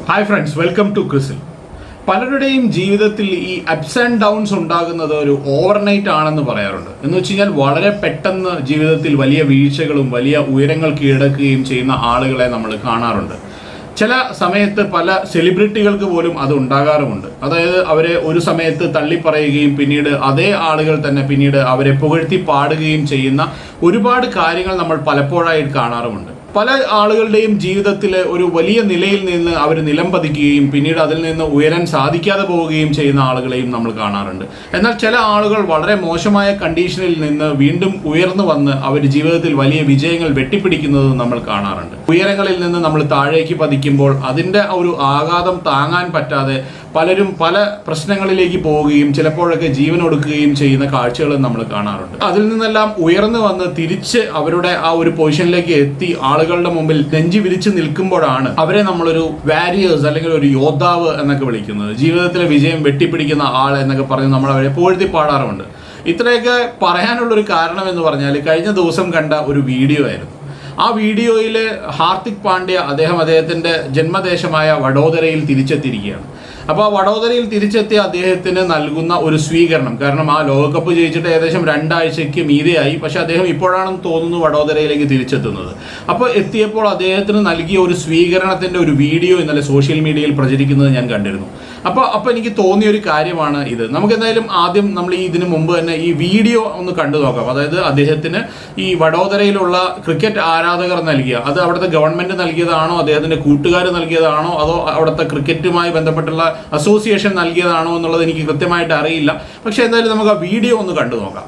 Hi friends, welcome to ക്രിസിൽ. പലരുടെയും ജീവിതത്തിൽ ഈ അപ്സ് ആൻഡ് ഡൗൺസ് ഉണ്ടാകുന്നത് ഒരു ഓവർനൈറ്റ് ആണെന്ന് പറയാറുണ്ട്. എന്ന് വെച്ച് കഴിഞ്ഞാൽ വളരെ പെട്ടെന്ന് ജീവിതത്തിൽ വലിയ വീഴ്ചകളും വലിയ ഉയരങ്ങൾ കീഴടക്കുകയും ചെയ്യുന്ന ആളുകളെ നമ്മൾ കാണാറുണ്ട്. ചില സമയത്ത് പല സെലിബ്രിറ്റികൾക്ക് പോലും അത് ഉണ്ടാകാറുമുണ്ട്. അതായത് അവരെ ഒരു സമയത്ത് തള്ളിപ്പറയുകയും പിന്നീട് അതേ ആളുകൾ തന്നെ പിന്നീട് അവരെ പുകഴ്ത്തി പാടുകയും ചെയ്യുന്ന ഒരുപാട് കാര്യങ്ങൾ നമ്മൾ പലപ്പോഴായി കാണാറുമുണ്ട്. പല ആളുകളുടെയും ജീവിതത്തിൽ ഒരു വലിയ നിലയിൽ നിന്ന് അവർ നിലം പതിക്കുകയും പിന്നീട് അതിൽ നിന്ന് ഉയരാൻ സാധിക്കാതെ പോവുകയും ചെയ്യുന്ന ആളുകളെയും നമ്മൾ കാണാറുണ്ട്. എന്നാൽ ചില ആളുകൾ വളരെ മോശമായ കണ്ടീഷനിൽ നിന്ന് വീണ്ടും ഉയർന്നു വന്ന് അവർ ജീവിതത്തിൽ വലിയ വിജയങ്ങൾ വെട്ടിപ്പിടിക്കുന്നത് നമ്മൾ കാണാറുണ്ട്. ഉയരങ്ങളിൽ നിന്ന് നമ്മൾ താഴേക്ക് പതിക്കുമ്പോൾ അതിൻ്റെ ഒരു ആഘാതം താങ്ങാൻ പറ്റാതെ പലരും പല പ്രശ്നങ്ങളിലേക്ക് പോവുകയും ചിലപ്പോഴൊക്കെ ജീവൻ ഒടുക്കുകയും ചെയ്യുന്ന കാഴ്ചകളും നമ്മൾ കാണാറുണ്ട്. അതിൽ നിന്നെല്ലാം ഉയർന്നു വന്ന് തിരിച്ച് അവരുടെ ആ ഒരു പൊസിഷനിലേക്ക് എത്തി ആളുകളുടെ മുമ്പിൽ നെഞ്ചി വിരിച്ച് നിൽക്കുമ്പോഴാണ് അവരെ നമ്മളൊരു വാരിയേഴ്സ് അല്ലെങ്കിൽ ഒരു യോദ്ധാവ് എന്നൊക്കെ വിളിക്കുന്നത്. ജീവിതത്തിലെ വിജയം വെട്ടിപ്പിടിക്കുന്ന ആൾ എന്നൊക്കെ പറഞ്ഞ് നമ്മൾ അവരെ പുകഴ്ത്തി പാടാറുമുണ്ട്. ഇത്രയൊക്കെ പറയാനുള്ളൊരു കാരണം എന്ന് പറഞ്ഞാൽ കഴിഞ്ഞ ദിവസം കണ്ട ഒരു വീഡിയോ ആയിരുന്നു. ആ വീഡിയോയിൽ ഹാർദിക് പാണ്ഡ്യ അദ്ദേഹത്തിൻ്റെ ജന്മദേശമായ വഡോദരയിൽ തിരിച്ചെത്തിയിരിക്കുകയാണ്. അപ്പോൾ ആ വഡോദരയിൽ തിരിച്ചെത്തിയ അദ്ദേഹത്തിന് നൽകുന്ന ഒരു സ്വീകരണം, കാരണം ആ ലോകകപ്പ് ജയിച്ചിട്ട് ഏകദേശം 2 ആഴ്ചയ്ക്ക് മീതെയായി, പക്ഷെ അദ്ദേഹം ഇപ്പോഴാണെന്ന് തോന്നുന്നു വഡോദരയിലേക്ക് തിരിച്ചെത്തുന്നത്. അപ്പോൾ എത്തിയപ്പോൾ അദ്ദേഹത്തിന് നൽകിയ ഒരു സ്വീകരണത്തിൻ്റെ ഒരു വീഡിയോ ഇന്നലെ സോഷ്യൽ മീഡിയയിൽ പ്രചരിക്കുന്നത് ഞാൻ കണ്ടിരുന്നു. അപ്പോൾ എനിക്ക് തോന്നിയ ഒരു കാര്യമാണ് ഇത്. നമുക്ക് എന്തായാലും ആദ്യം നമ്മൾ ഇതിനു മുമ്പ് തന്നെ ഈ വീഡിയോ ഒന്ന് കണ്ടു നോക്കാം. അതായത് അദ്ദേഹത്തിന് ഈ വഡോദരയിലുള്ള ക്രിക്കറ്റ് ആരാധകർ നൽകിയ, അത് അവിടുത്തെ ഗവൺമെന്റ് നൽകിയതാണോ, അദ്ദേഹത്തിന്റെ കൂട്ടുകാർ നൽകിയതാണോ, അതോ അവിടുത്തെ ക്രിക്കറ്റുമായി ബന്ധപ്പെട്ടുള്ള അസോസിയേഷൻ നൽകിയതാണോ എന്നുള്ളത് എനിക്ക് കൃത്യമായിട്ട് അറിയില്ല. പക്ഷെ എന്തായാലും നമുക്ക് ആ വീഡിയോ ഒന്ന് കണ്ടു നോക്കാം.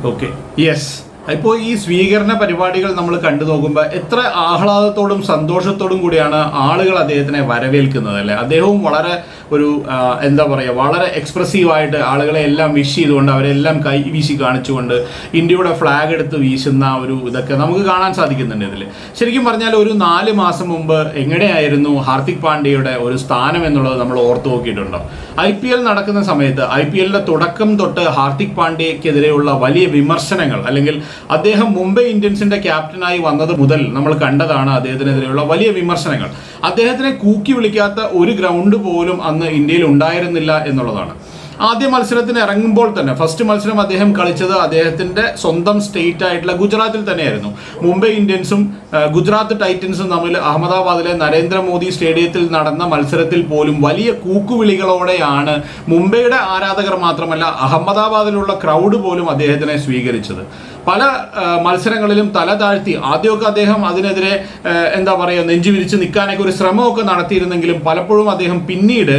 Okay, yes. ഇപ്പോൾ ഈ സ്വീകരണ പരിപാടികൾ നമ്മൾ കണ്ടു നോക്കുമ്പോൾ എത്ര ആഹ്ലാദത്തോടും സന്തോഷത്തോടും കൂടിയാണ് ആളുകൾ അദ്ദേഹത്തിനെ വരവേൽക്കുന്നത്, അല്ലേ? അദ്ദേഹവും വളരെ ഒരു എന്താ പറയുക, വളരെ എക്സ്പ്രസീവായിട്ട് ആളുകളെ എല്ലാം വിഷ് ചെയ്തുകൊണ്ട് അവരെല്ലാം കൈ വീശി കാണിച്ചുകൊണ്ട് ഇന്ത്യയുടെ ഫ്ലാഗ് എടുത്ത് വീശുന്ന ഒരു ഇതൊക്കെ നമുക്ക് കാണാൻ സാധിക്കുന്നുണ്ട് ഇതിൽ. ശരിക്കും പറഞ്ഞാൽ ഒരു 4 മാസം മുമ്പ് എങ്ങനെയായിരുന്നു ഹാർദിക് പാണ്ഡ്യയുടെ ഒരു സ്ഥാനം എന്നുള്ളത് നമ്മൾ ഓർത്തു നോക്കിയിട്ടുണ്ടോ? IPL നടക്കുന്ന സമയത്ത് IPLന്റെ തുടക്കം തൊട്ട് ഹാർദിക് പാണ്ഡ്യക്കെതിരെയുള്ള വലിയ വിമർശനങ്ങൾ, അല്ലെങ്കിൽ അദ്ദേഹം മുംബൈ ഇന്ത്യൻസിന്റെ ക്യാപ്റ്റനായി വന്നത് മുതൽ നമ്മൾ കണ്ടതാണ് അദ്ദേഹത്തിനെതിരെയുള്ള വലിയ വിമർശനങ്ങൾ. അദ്ദേഹത്തിനെ കൂക്കി വിളിക്കാത്ത ഒരു ഗ്രൗണ്ട് പോലും അന്ന് ഇന്ത്യയിൽ ഉണ്ടായിരുന്നില്ല എന്നുള്ളതാണ്. ആദ്യ മത്സരത്തിന് ഇറങ്ങുമ്പോൾ തന്നെ ഫസ്റ്റ് മത്സരം അദ്ദേഹം കളിച്ചത് അദ്ദേഹത്തിന്റെ സ്വന്തം സ്റ്റേറ്റ് ആയിട്ടുള്ള ഗുജറാത്തിൽ തന്നെയായിരുന്നു. മുംബൈ ഇന്ത്യൻസും ഗുജറാത്ത് ടൈറ്റൻസും തമ്മിൽ അഹമ്മദാബാദിലെ നരേന്ദ്രമോദി സ്റ്റേഡിയത്തിൽ നടന്ന മത്സരത്തിൽ പോലും വലിയ കൂക്കുവിളികളോടെയാണ് മുംബൈയുടെ ആരാധകർ മാത്രമല്ല അഹമ്മദാബാദിലുള്ള ക്രൗഡ് പോലും അദ്ദേഹത്തിനെ സ്വീകരിച്ചത്. പല മത്സരങ്ങളിലും തല താഴ്ത്തി ആദ്യമൊക്കെ അദ്ദേഹം അതിനെതിരെ എന്താ പറയുക, നെഞ്ചുവിരിച്ച് നിൽക്കാനൊക്കെ ഒരു ശ്രമമൊക്കെ നടത്തിയിരുന്നെങ്കിലും പലപ്പോഴും അദ്ദേഹം പിന്നീട്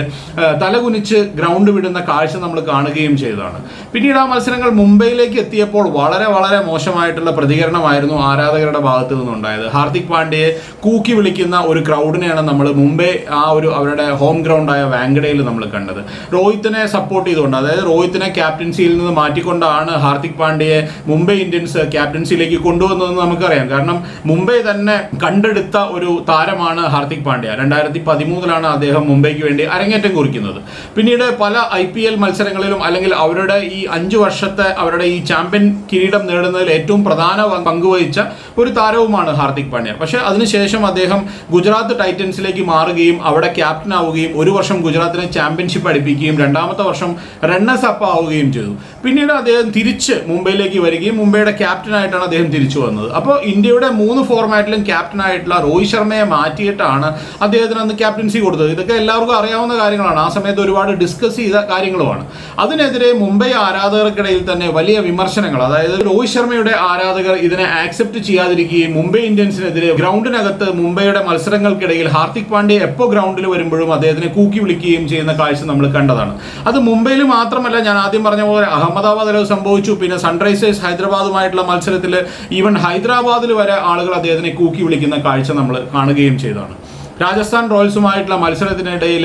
തലകുനിച്ച് ഗ്രൗണ്ട് വിടുന്ന കാഴ്ച നമ്മൾ കാണുകയും ചെയ്തതാണ്. പിന്നീട് ആ മത്സരങ്ങൾ മുംബൈയിലേക്ക് എത്തിയപ്പോൾ വളരെ വളരെ മോശമായിട്ടുള്ള പ്രതികരണമായിരുന്നു ആരാധകരുടെ ഭാഗത്തു നിന്നുണ്ടായത്. ഹാർദിക് പാണ്ഡ്യയെ കൂക്കി വിളിക്കുന്ന ഒരു ക്രൗഡിനെയാണ് നമ്മൾ മുംബൈ ആ ഒരു അവരുടെ ഹോം ഗ്രൗണ്ടായ വാങ്കഡയിൽ നമ്മൾ കണ്ടത്. രോഹിത്തിനെ സപ്പോർട്ട് ചെയ്തുകൊണ്ട്, അതായത് രോഹിത്തിനെ ക്യാപ്റ്റൻസിയിൽ നിന്ന് മാറ്റിക്കൊണ്ടാണ് ഹാർദിക് പാണ്ഡ്യയെ മുംബൈ ഇന്ത്യൻസ് ക്യാപ്റ്റൻസിയിലേക്ക് കൊണ്ടുവന്നതെന്ന് നമുക്കറിയാം. കാരണം മുംബൈ തന്നെ കണ്ടെടുത്ത ഒരു താരമാണ് ഹാർദിക് പാണ്ഡ്യ. 2013 അദ്ദേഹം മുംബൈക്ക് വേണ്ടി അരങ്ങേറ്റം കുറിക്കുന്നത്. പിന്നീട് പല IPL മത്സരങ്ങളിലും അല്ലെങ്കിൽ അവരുടെ ഈ 5 വർഷത്തെ അവരുടെ ഈ ചാമ്പ്യൻ കിരീടം നേടുന്നതിൽ ഏറ്റവും പ്രധാന പങ്കുവഹിച്ച ഒരു താരവുമാണ് ഹാർദിക് പാണ്ഡ്യ. പക്ഷെ അതിനുശേഷം അദ്ദേഹം ഗുജറാത്ത് ടൈറ്റൻസിലേക്ക് മാറുകയും അവിടെ ക്യാപ്റ്റൻ ആവുകയും 1 വർഷം ഗുജറാത്തിനെ ചാമ്പ്യൻഷിപ്പ് അടുപ്പിക്കുകയും 2ാമത്തെ വർഷം റണ്ണേഴ്സ് അപ്പ് ആവുകയും ചെയ്തു. പിന്നീട് അദ്ദേഹം തിരിച്ച് മുംബൈയിലേക്ക് വരികയും മുംബൈയുടെ മുംബൈയുടെ ക്യാപ്റ്റനായിട്ടാണ് അദ്ദേഹം തിരിച്ചു വന്നത്. അപ്പോൾ ഇന്ത്യയുടെ 3 ഫോർമാറ്റിലും ക്യാപ്റ്റനായിട്ടുള്ള രോഹിത് ശർമ്മയെ മാറ്റിയിട്ടാണ് അദ്ദേഹത്തിന് അന്ന് ക്യാപ്റ്റൻസി കൊടുത്തത്. ഇതൊക്കെ എല്ലാവർക്കും അറിയാവുന്ന കാര്യങ്ങളാണ്, ആ സമയത്ത് ഒരുപാട് ഡിസ്കസ് ചെയ്ത കാര്യങ്ങളുമാണ്. അതിനെതിരെ മുംബൈ ആരാധകർക്കിടയിൽ തന്നെ വലിയ വിമർശനങ്ങൾ, അതായത് രോഹിത് ശർമ്മയുടെ ആരാധകർ ഇതിനെ ആക്സെപ്റ്റ് ചെയ്യാതിരിക്കുകയും മുംബൈ ഇന്ത്യൻസിനെതിരെ ഗ്രൗണ്ടിനകത്ത് മുംബൈയുടെ മത്സരങ്ങൾക്കിടയിൽ ഹാർദിക് പാണ്ഡ്യ എപ്പോൾ ഗ്രൗണ്ടിൽ വരുമ്പോഴും അദ്ദേഹത്തിനെ കൂക്കി വിളിക്കുകയും ചെയ്യുന്ന കാഴ്ച നമ്മൾ കണ്ടതാണ്. അത് മുംബൈയിൽ മാത്രമല്ല, ഞാൻ ആദ്യം പറഞ്ഞ പോലെ അഹമ്മദാബാദിൽ സംഭവിച്ചു, പിന്നെ സൺറൈസേഴ്സ് ഹൈദരാബാദുമായിട്ടുള്ള മത്സരത്തിൽ ഈവൻ ഹൈദരാബാദിൽ വരെ ആളുകൾ അദ്ദേഹത്തിനെ കൂക്കി വിളിക്കുന്ന കാഴ്ച നമ്മൾ കാണുകയും ചെയ്തതാണ്. രാജസ്ഥാൻ റോയൽസുമായിട്ടുള്ള മത്സരത്തിനിടയിൽ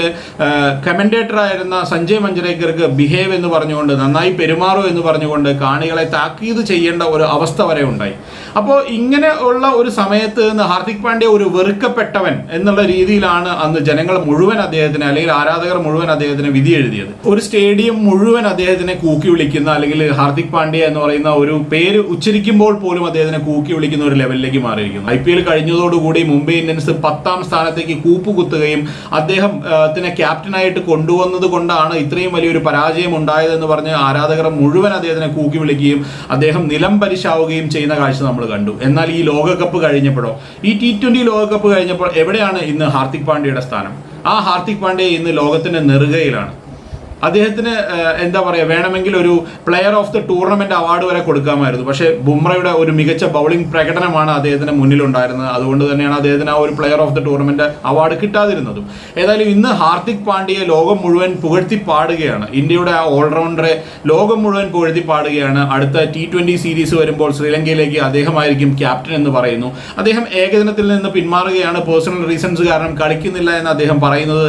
കമന്റേറ്റർ ആയിരുന്ന സഞ്ജയ് മഞ്ജരേക്കർക്ക് ബിഹേവ് എന്ന് പറഞ്ഞുകൊണ്ട്, നന്നായി പെരുമാറൂ എന്ന് പറഞ്ഞുകൊണ്ട് കാണികളെ താക്കീത് ചെയ്യേണ്ട ഒരു അവസ്ഥ വരെ ഉണ്ടായി. അപ്പോൾ ഇങ്ങനെ ഉള്ള ഒരു സമയത്ത് നിന്ന് ഹാർദിക് പാണ്ഡ്യ ഒരു വെറുക്കപ്പെട്ടവൻ എന്നുള്ള രീതിയിലാണ് അന്ന് ജനങ്ങൾ മുഴുവൻ അദ്ദേഹത്തിന്, അല്ലെങ്കിൽ ആരാധകർ മുഴുവൻ അദ്ദേഹത്തിന് വിധി എഴുതിയത്. ഒരു സ്റ്റേഡിയം മുഴുവൻ അദ്ദേഹത്തിനെ കൂക്കി വിളിക്കുന്ന, അല്ലെങ്കിൽ ഹാർദിക് പാണ്ഡ്യ എന്ന് പറയുന്ന ഒരു പേര് ഉച്ചരിക്കുമ്പോൾ പോലും അദ്ദേഹത്തിനെ കൂക്കി വിളിക്കുന്ന ഒരു ലെവലിലേക്ക് മാറിയിരിക്കുന്നു. IPL കഴിഞ്ഞതോടുകൂടി മുംബൈ ഇന്ത്യൻസ് 10ാം സ്ഥാനത്തേക്ക് കൂപ്പുകുത്തുകയും അദ്ദേഹത്തിനെ ക്യാപ്റ്റനായിട്ട് കൊണ്ടുവന്നത് കൊണ്ടാണ് ഇത്രയും വലിയൊരു പരാജയം ഉണ്ടായതെന്ന് പറഞ്ഞ് ആരാധകർ മുഴുവൻ അദ്ദേഹത്തിനെ കൂക്കി വിളിക്കുകയും അദ്ദേഹം നിലം പരിശാവുകയും ചെയ്യുന്ന കാഴ്ച നമ്മൾ കണ്ടു. എന്നാൽ ഈ ലോകകപ്പ് കഴിഞ്ഞപ്പോഴോ, ഈ T20 ലോകകപ്പ് കഴിഞ്ഞപ്പോൾ എവിടെയാണ് ഇന്ന് ഹാർദിക് പാണ്ഡ്യയുടെ സ്ഥാനം? ആ ഹാർദിക് പാണ്ഡ്യ ഇന്ന് ലോകത്തിന്റെ നെറുകയിലാണ്. അദ്ദേഹത്തിന് എന്താ പറയുക, വേണമെങ്കിൽ ഒരു player of the tournament award വരെ കൊടുക്കാമായിരുന്നു. പക്ഷേ ബുംറയുടെ ഒരു മികച്ച ബൗളിംഗ് പ്രകടനമാണ് അദ്ദേഹത്തിന് മുന്നിലുണ്ടായിരുന്നത്. അതുകൊണ്ട് തന്നെയാണ് അദ്ദേഹത്തിന് ആ ഒരു player of the tournament award കിട്ടാതിരുന്നതും. ഏതായാലും ഇന്ന് ഹാർദിക് പാണ്ഡ്യയെ ലോകം മുഴുവൻ പുകഴ്ത്തി പാടുകയാണ്. ഇന്ത്യയുടെ ആ ഓൾറൗണ്ടറെ ലോകം മുഴുവൻ പുകഴ്ത്തി പാടുകയാണ്. അടുത്ത T20 സീരീസ് വരുമ്പോൾ ശ്രീലങ്കയിലേക്ക് അദ്ദേഹമായിരിക്കും ക്യാപ്റ്റൻ എന്ന് പറയുന്നു. അദ്ദേഹം ഏകദിനത്തിൽ നിന്ന് പിന്മാറുകയാണ്, പേഴ്സണൽ റീസൺസ് കാരണം കളിക്കുന്നില്ല എന്ന് അദ്ദേഹം പറയുന്നത്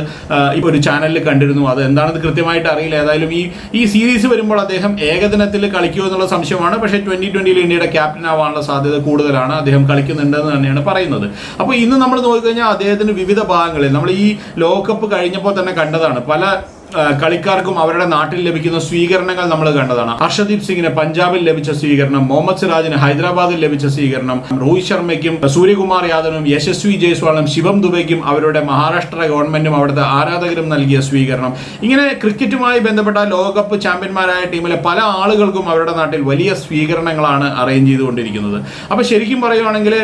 ഇപ്പോൾ ഒരു ചാനലിൽ കണ്ടിരുന്നു. അത് എന്താണെന്ന് കൃത്യമായി അറിയില്ല. ഏതായാലും ഈ സീരീസ് വരുമ്പോൾ അദ്ദേഹം ഏകദിനത്തിൽ കളിക്കുമോ എന്നുള്ള സംശയമാണ്. പക്ഷേ 2020 ഇന്ത്യയുടെ ക്യാപ്റ്റൻ ആവാനുള്ള സാധ്യത കൂടുതലാണ്. അദ്ദേഹം കളിക്കുന്നുണ്ടെന്ന് തന്നെയാണ് പറയുന്നത്. അപ്പോൾ ഇന്ന് നമ്മൾ നോക്കിക്കഴിഞ്ഞാൽ അദ്ദേഹത്തിന് വിവിധ ഭാഗങ്ങളിൽ നമ്മൾ ഈ ലോകകപ്പ് കഴിഞ്ഞപ്പോൾ തന്നെ കണ്ടതാണ്. പല കളിക്കാർക്കും അവരുടെ നാട്ടിൽ ലഭിക്കുന്ന സ്വീകരണങ്ങൾ നമ്മൾ കണ്ടതാണ്. ഹർഷദീപ് സിംഗിന് പഞ്ചാബിൽ ലഭിച്ച സ്വീകരണം, മുഹമ്മദ് സിറാജിന് ഹൈദരാബാദിൽ ലഭിച്ച സ്വീകരണം, രോഹിത് ശർമ്മയ്ക്കും സൂര്യകുമാർ യാദവിനും യശസ്വി ജയ്സ്വാളിനും ശിവം ദുബൈക്കും അവരുടെ മഹാരാഷ്ട്ര ഗവൺമെന്റും അവിടുത്തെ ആരാധകരും നൽകിയ സ്വീകരണം, ഇങ്ങനെ ക്രിക്കറ്റുമായി ബന്ധപ്പെട്ട ലോകകപ്പ് ചാമ്പ്യന്മാരായ ടീമിലെ പല ആളുകൾക്കും അവരുടെ നാട്ടിൽ വലിയ സ്വീകരണങ്ങളാണ് അറേഞ്ച് ചെയ്തുകൊണ്ടിരിക്കുന്നത്. അപ്പോൾ ശരിക്കും പറയുകയാണെങ്കിൽ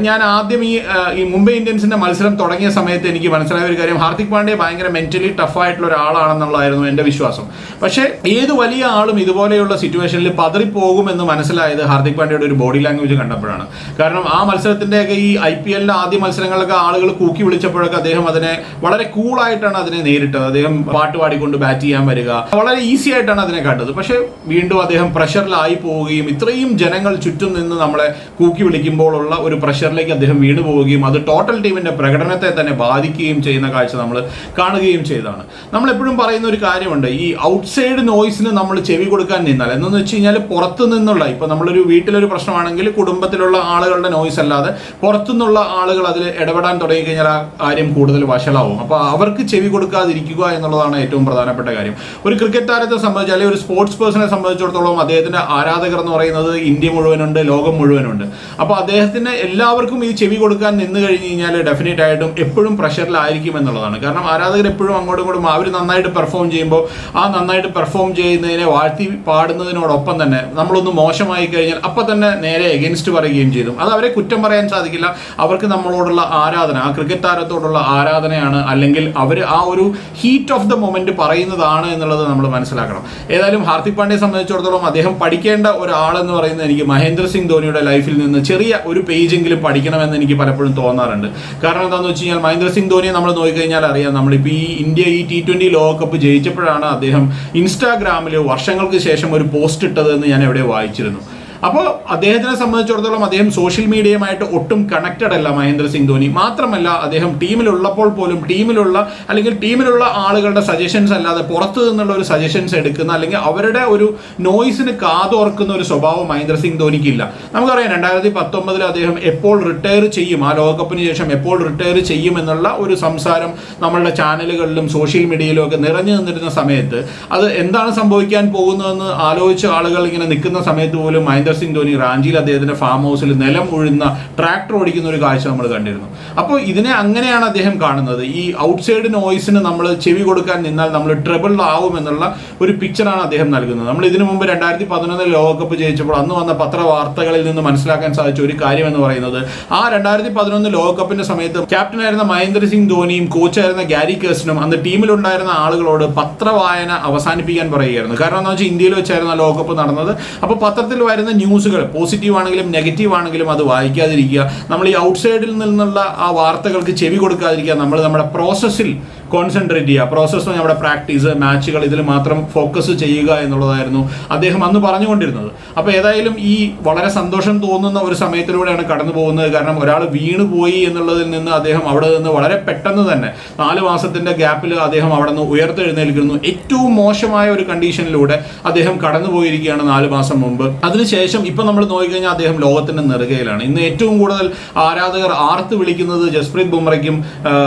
ഞാൻ ആദ്യം ഈ മുംബൈ ഇന്ത്യൻസിന്റെ മത്സരം തുടങ്ങിയ സമയത്ത് എനിക്ക് മനസ്സിലായ ഒരു കാര്യം, ഹാർദിക് പാണ്ഡ്യ ഭയങ്കര മെന്റലി ടഫായിട്ടുള്ള ഒരാളാണ് എന്നുള്ളതായിരുന്നു എൻ്റെ വിശ്വാസം. പക്ഷേ ഏത് വലിയ ആളും ഇതുപോലെയുള്ള സിറ്റുവേഷനിൽ പതറിപ്പോകുമെന്ന് മനസ്സിലായത് ഹാർദിക് പാണ്ഡ്യയുടെ ഒരു ബോഡി ലാംഗ്വേജ് കണ്ടപ്പോഴാണ്. കാരണം ആ മത്സരത്തിൻ്റെയൊക്കെ ഈ IPL ആദ്യ മത്സരങ്ങളൊക്കെ ആളുകൾ കൂക്കി വിളിച്ചപ്പോഴൊക്കെ അദ്ദേഹം അതിനെ വളരെ കൂളായിട്ടാണ് അതിനെ നേരിട്ടത്. അദ്ദേഹം പാട്ട് പാടിക്കൊണ്ട് ബാറ്റ് ചെയ്യാൻ വരിക, വളരെ ഈസി ആയിട്ടാണ് അതിനെ കണ്ടത്. പക്ഷേ വീണ്ടും അദ്ദേഹം പ്രഷറിലായി പോവുകയും ഇത്രയും ജനങ്ങൾ ചുറ്റും നിന്ന് നമ്മളെ കൂക്കി വിളിക്കുമ്പോഴുള്ള ഒരു പ്രഷറിലേക്ക് അദ്ദേഹം വീണു പോവുകയും അത് ടോട്ടൽ ടീമിന്റെ പ്രകടനത്തെ തന്നെ ബാധിക്കുകയും ചെയ്യുന്ന കാഴ്ച നമ്മൾ കാണുകയും ചെയ്തതാണ്. നമ്മളെപ്പോഴും പറയുന്ന ഒരു കാര്യമുണ്ട്, ഈ ഔട്ട്സൈഡ് നോയ്സിന് നമ്മൾ ചെവി കൊടുക്കാൻ നിന്നാൽ, എന്നു വെച്ച് കഴിഞ്ഞാൽ പുറത്തു നിന്നുള്ള, ഇപ്പൊ നമ്മളൊരു വീട്ടിലൊരു പ്രശ്നമാണെങ്കിൽ കുടുംബത്തിലുള്ള ആളുകളുടെ നോയ്സ് അല്ലാതെ പുറത്തുനിന്നുള്ള ആളുകൾ അതിൽ ഇടപെടാൻ തുടങ്ങിക്കഴിഞ്ഞാൽ ആ കാര്യം കൂടുതൽ വഷളാവും. അപ്പോൾ അവർക്ക് ചെവി കൊടുക്കാതിരിക്കുക എന്നുള്ളതാണ് ഏറ്റവും പ്രധാനപ്പെട്ട കാര്യം. ഒരു ക്രിക്കറ്റ് താരത്തെ സംബന്ധിച്ച്, അല്ലെങ്കിൽ ഒരു സ്പോർട്സ് പേഴ്സണെ സംബന്ധിച്ചിടത്തോളം അദ്ദേഹത്തിന്റെ ആരാധകർ എന്ന് പറയുന്നത് ഇന്ത്യ മുഴുവനുണ്ട്, ലോകം മുഴുവനുണ്ട്. അപ്പോൾ അദ്ദേഹത്തിന് എല്ലാവർക്കും ഈ ചെവി കൊടുക്കാൻ നിന്ന് കഴിഞ്ഞ് കഴിഞ്ഞാൽ ഡെഫിനറ്റ് ആയിട്ടും എപ്പോഴും പ്രഷറിലായിരിക്കും എന്നുള്ളതാണ്. കാരണം ആരാധകർ എപ്പോഴും അങ്ങോട്ടും ഇങ്ങോട്ടും അവർ നന്നായിട്ട് പെർഫോം ചെയ്യുമ്പോൾ ആ നന്നായിട്ട് പെർഫോം ചെയ്യുന്നതിനെ വാഴ്ത്തി പാടുന്നതിനോടൊപ്പം തന്നെ നമ്മളൊന്ന് മോശമായി കഴിഞ്ഞാൽ അപ്പം തന്നെ നേരെ എഗൻസ്റ്റ് പറയുകയും ചെയ്തു. അത് അവരെ കുറ്റം പറയാൻ സാധിക്കില്ല. അവർക്ക് നമ്മളോടുള്ള ആരാധന, ആ ക്രിക്കറ്റ് താരത്തോടുള്ള ആരാധനയാണ്, അല്ലെങ്കിൽ അവർ ആ ഒരു ഹീറ്റ് ഓഫ് ദ മൊമെന്റ് പറയുന്നതാണ് എന്നുള്ളത് നമ്മൾ മനസ്സിലാക്കണം. ഏതായാലും ഹാർദിക് പാണ്ഡ്യയെ സംബന്ധിച്ചിടത്തോളം അദ്ദേഹം പഠിക്കേണ്ട ഒരാളെന്ന് പറയുന്നത് എനിക്ക് മഹേന്ദ്ര സിംഗ് ധോണിയുടെ ലൈഫിൽ നിന്ന് ചെറിയ ഒരു പേജെങ്കിലും പഠിക്കണമെന്ന് എനിക്ക് പലപ്പോഴും തോന്നാറുണ്ട്. കാരണം എന്താണെന്ന് വെച്ച് കഴിഞ്ഞാൽ മഹേന്ദ്ര സിംഗ് ധോണിയെ നമ്മൾ നോക്കിക്കഴിഞ്ഞാൽ അറിയാം, നമ്മളിപ്പോൾ ഈ ഇന്ത്യ ഈ T20 ലോകകപ്പ് ജയിച്ചപ്പോഴാണ് അദ്ദേഹം ഇൻസ്റ്റാഗ്രാമിൽ വർഷങ്ങൾക്ക് ശേഷം ഒരു പോസ്റ്റ് ഇട്ടത് എന്ന് ഞാൻ എവിടെ വായിച്ചിരുന്നു. അപ്പോൾ അദ്ദേഹത്തിനെ സംബന്ധിച്ചിടത്തോളം അദ്ദേഹം സോഷ്യൽ മീഡിയയുമായിട്ട് ഒട്ടും കണക്റ്റഡ് അല്ല മഹേന്ദ്ര സിംഗ് ധോണി. മാത്രമല്ല അദ്ദേഹം ടീമിലുള്ളപ്പോൾ പോലും ടീമിലുള്ള ആളുകളുടെ സജഷൻസ് അല്ലാതെ പുറത്തു നിന്നുള്ള ഒരു സജഷൻസ് എടുക്കുന്ന, അല്ലെങ്കിൽ അവരുടെ ഒരു നോയ്സിന് കാതോർക്കുന്ന ഒരു സ്വഭാവം മഹേന്ദ്ര സിംഗ് ധോണിക്കില്ല. നമുക്കറിയാം 2019 അദ്ദേഹം എപ്പോൾ റിട്ടയർ ചെയ്യും, ആ ലോകകപ്പിന് ശേഷം എപ്പോൾ റിട്ടയർ ചെയ്യും എന്നുള്ള ഒരു സംസാരം നമ്മളുടെ ചാനലുകളിലും സോഷ്യൽ മീഡിയയിലും ഒക്കെ നിറഞ്ഞു നിന്നിരുന്ന സമയത്ത് അത് എന്താണ് സംഭവിക്കാൻ പോകുന്നതെന്ന് ആലോചിച്ച ആളുകൾ ഇങ്ങനെ നിൽക്കുന്ന സമയത്ത് പോലും മഹേന്ദ്ര മഹേന്ദ്ര സിംഗ് ധോനി റാഞ്ചിയിൽ അദ്ദേഹത്തിന്റെ ഫാം ഹൗസിൽ നിലം ഉഴുന്ന ട്രാക്ടർ ഓടിക്കുന്ന ഒരു കാഴ്ച നമ്മൾ കണ്ടിരുന്നു. അപ്പോൾ ഇതിനെ അങ്ങനെയാണ് അദ്ദേഹം കാണുന്നത്. ഈ ഔട്ട്സൈഡ് നോയ്സിന് നമ്മൾ ചെവി കൊടുക്കാൻ നിന്നാൽ നമ്മൾ ട്രബിൾ ആവും എന്നുള്ള ഒരു പിക്ചറാണ് അദ്ദേഹം നൽകുന്നത്. നമ്മൾ ഇതിനു മുമ്പ് 2011 ലോകകപ്പ് ജയിച്ചപ്പോൾ അന്ന് വന്ന പത്രവാർത്തകളിൽ നിന്ന് മനസ്സിലാക്കാൻ സാധിച്ച ഒരു കാര്യം എന്ന് പറയുന്നത്, ആ 2011 ലോകകപ്പിന്റെ സമയത്ത് ക്യാപ്റ്റനായിരുന്ന മഹേന്ദ്ര സിംഗ് ധോനിയും കോച്ചായിരുന്ന ഗാരി കേഴ്സണും അന്ന് ടീമിലുണ്ടായിരുന്ന ആളുകളോട് പത്രവായന അവസാനിപ്പിക്കാൻ പറയുകയായിരുന്നു. കാരണം എന്താ വെച്ചാൽ ഇന്ത്യയിൽ വെച്ചായിരുന്നു ലോകകപ്പ് നടന്നത്. അപ്പോൾ പത്രത്തിൽ വരുന്ന ന്യൂസുകൾ പോസിറ്റീവ് ആണെങ്കിലും നെഗറ്റീവ് ആണെങ്കിലും അത് വായിക്കാതിരിക്കുക, നമ്മൾ ഈ ഔട്ട്സൈഡിൽ നിന്നുള്ള ആ വാർത്തകൾക്ക് ചെവി കൊടുക്കാതിരിക്കുക, നമ്മൾ നമ്മുടെ പ്രോസസ്സിൽ കോൺസെൻട്രേറ്റ് ചെയ്യുക. പ്രോസസ്സ് നമ്മുടെ പ്രാക്ടീസ്, മാച്ചുകൾ, ഇതിൽ മാത്രം ഫോക്കസ് ചെയ്യുക എന്നുള്ളതായിരുന്നു അദ്ദേഹം അന്ന് പറഞ്ഞുകൊണ്ടിരുന്നത്. അപ്പോൾ ഏതായാലും ഈ വളരെ സന്തോഷം തോന്നുന്ന ഒരു സമയത്തിലൂടെയാണ് കടന്നു പോകുന്നത്. കാരണം ഒരാൾ വീണുപോയി എന്നുള്ളതിൽ നിന്ന് അദ്ദേഹം അവിടെ നിന്ന് വളരെ പെട്ടെന്ന് തന്നെ 4 മാസത്തിന്റെ ഗ്യാപ്പിൽ അദ്ദേഹം അവിടെ നിന്ന് ഉയർത്തെഴുന്നേൽക്കുന്നു. ഏറ്റവും മോശമായ ഒരു കണ്ടീഷനിലൂടെ അദ്ദേഹം കടന്നു പോയിരിക്കുകയാണ് 4 മാസം മുമ്പ്. അതിനുശേഷം ഇപ്പം നമ്മൾ നോക്കിക്കഴിഞ്ഞാൽ അദ്ദേഹം ലോകത്തിന്റെ നെറുകയിലാണ്. ഇന്ന് ഏറ്റവും കൂടുതൽ ആരാധകർ ആർത്ത് വിളിക്കുന്നത് ജസ്പ്രീത് ബുംറയ്ക്കും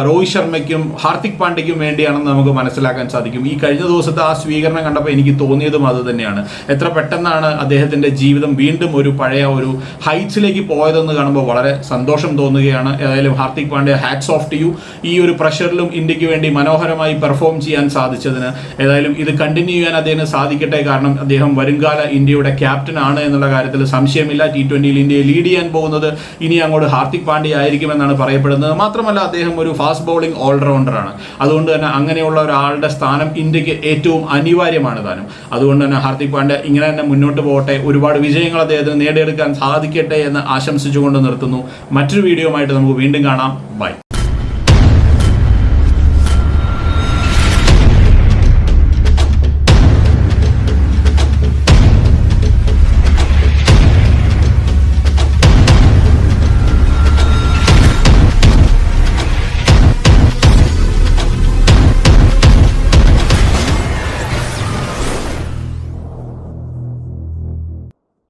രോഹിത് ശർമ്മയ്ക്കും ഹാർദിക് പാണ്ഡ്യയ്ക്കും വേണ്ടിയാണെന്ന് നമുക്ക് മനസ്സിലാക്കാൻ സാധിക്കും. ഈ കഴിഞ്ഞ ദിവസത്തെ ആ സ്വീകരണം കണ്ടപ്പോൾ എനിക്ക് തോന്നിയതും അത് തന്നെയാണ്. എത്ര പെട്ടെന്നാണ് അദ്ദേഹത്തിന്റെ ജീവിതം വീണ്ടും ഒരു പഴയ ഒരു ഹൈറ്റ്സിലേക്ക് പോയതെന്ന് കാണുമ്പോൾ വളരെ സന്തോഷം തോന്നുകയാണ്. ഏതായാലും Hardik Pandya, hats off to you. ഈ ഒരു പ്രഷറിലും ഇന്ത്യക്ക് വേണ്ടി മനോഹരമായി പെർഫോം ചെയ്യാൻ സാധിച്ചതിന്. ഏതായാലും ഇത് കണ്ടിന്യൂ ചെയ്യാൻ അദ്ദേഹത്തിന് സാധിക്കട്ടെ. കാരണം അദ്ദേഹം വരുംകാല ഇന്ത്യയുടെ ക്യാപ്റ്റൻ ആണ് എന്നുള്ള കാര്യത്തിൽ സംശയമില്ല. T20 ഇന്ത്യയെ ലീഡ് ചെയ്യാൻ പോകുന്നത് ഇനി അങ്ങോട്ട് ഹാർദിക് പാണ്ഡ്യ ആയിരിക്കുമെന്നാണ് പറയപ്പെടുന്നത്. മാത്രമല്ല അദ്ദേഹം ഒരു ഫാസ്റ്റ് ബൗളിംഗ് ഓൾറൗണ്ടറാണ്. അതുകൊണ്ട് തന്നെ അങ്ങനെയുള്ള ഒരാളുടെ സ്ഥാനം ഇന്ത്യക്ക് ഏറ്റവും അനിവാര്യമാണ് താനും. അതുകൊണ്ട് തന്നെ ഹാർദിക് പാണ്ഡ്യ ഇങ്ങനെ തന്നെ മുന്നോട്ട് പോകട്ടെ, ഒരുപാട് വിജയങ്ങൾ അദ്ദേഹത്തിന് നേടിയെടുക്കാൻ സാധിക്കട്ടെ എന്ന് ആശംസിച്ചുകൊണ്ട് നിർത്തുന്നു. മറ്റൊരു വീഡിയോയുമായിട്ട് നമുക്ക് വീണ്ടും കാണാം. ബൈ.